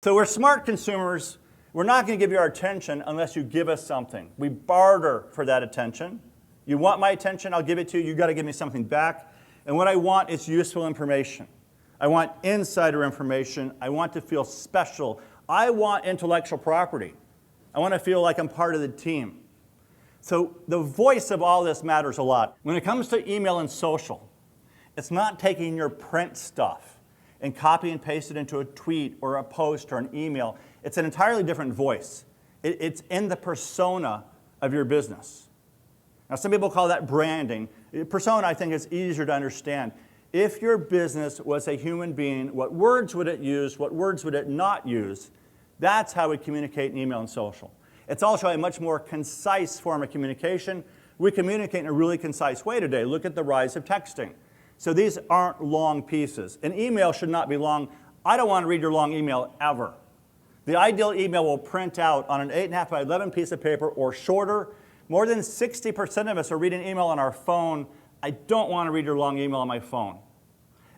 So we're smart consumers. We're not going to give you our attention unless you give us something. We barter for that attention. You want my attention, I'll give it to you. You've got to give me something back. And what I want is useful information. I want insider information. I want to feel special. I want intellectual property. I want to feel like I'm part of the team. So the voice of all this matters a lot. When it comes to email and social, it's not taking your print stuff and copy and paste it into a tweet or a post or an email. It's an entirely different voice. It's in the persona of your business. Now, some people call that branding. Persona, I think, is easier to understand. If your business was a human being, what words would it use? What words would it not use? That's how we communicate in email and social. It's also a much more concise form of communication. We communicate in a really concise way today. Look at the rise of texting. So these aren't long pieces. An email should not be long. I don't want to read your long email ever. The ideal email will print out on an 8.5 by 11 piece of paper or shorter. More than 60% of us are reading email on our phone. I don't want to read your long email on my phone.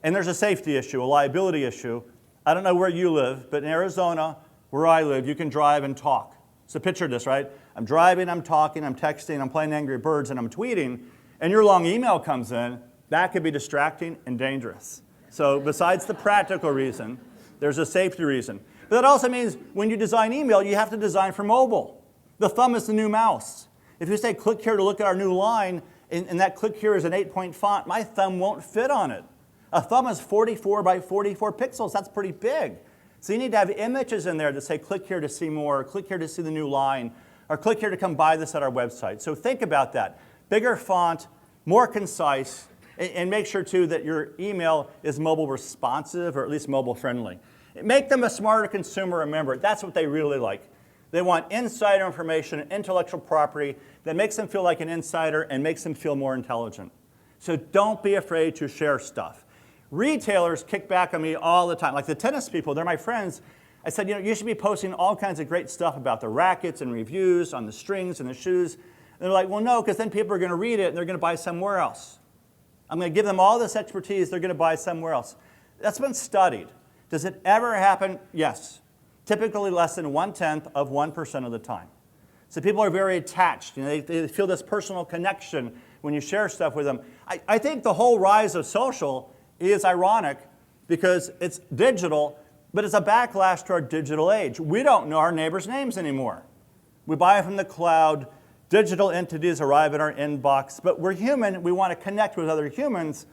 And there's a safety issue, a liability issue. I don't know where you live, but in Arizona, where I live, you can drive and talk. So picture this, right? I'm driving, I'm talking, I'm texting, I'm playing Angry Birds, and I'm tweeting, and your long email comes in. That could be distracting and dangerous. So besides the practical reason, there's a safety reason. But that also means when you design email, you have to design for mobile. The thumb is the new mouse. If you say click here to look at our new line, and that click here is an 8-point font, my thumb won't fit on it. A thumb is 44 by 44 pixels. That's pretty big. So you need to have images in there that say click here to see more, or click here to see the new line, or click here to come buy this at our website. So think about that. Bigger font, more concise, and make sure too that your email is mobile responsive, or at least mobile friendly. Make them a smarter consumer. Remember, that's what they really like. They want insider information and intellectual property that makes them feel like an insider and makes them feel more intelligent. So don't be afraid to share stuff. Retailers kick back on me all the time. Like the tennis people, they're my friends. I said, you should be posting all kinds of great stuff about the rackets and reviews on the strings and the shoes. And they're like, well, no, because then people are going to read it and they're going to buy somewhere else. I'm going to give them all this expertise, they're going to buy somewhere else. That's been studied. Does it ever happen? Yes. Typically less than 1/10 of 1% of the time. So people are very attached. They feel this personal connection when you share stuff with them. I think the whole rise of social is ironic because it's digital, but it's a backlash to our digital age. We don't know our neighbors' names anymore. We buy from the cloud. Digital entities arrive in our inbox, but we're human. We want to connect with other humans.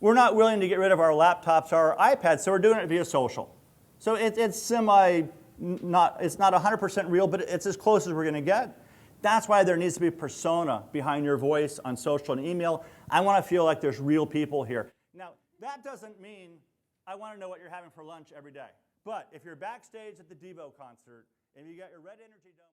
We're not willing to get rid of our laptops or our iPads, so we're doing it via social. So it's it's not 100% real, but it's as close as we're going to get. That's why there needs to be a persona behind your voice on social and email. I want to feel like there's real people here. Now, that doesn't mean I want to know what you're having for lunch every day. But if you're backstage at the Devo concert and you got your Red Energy Dome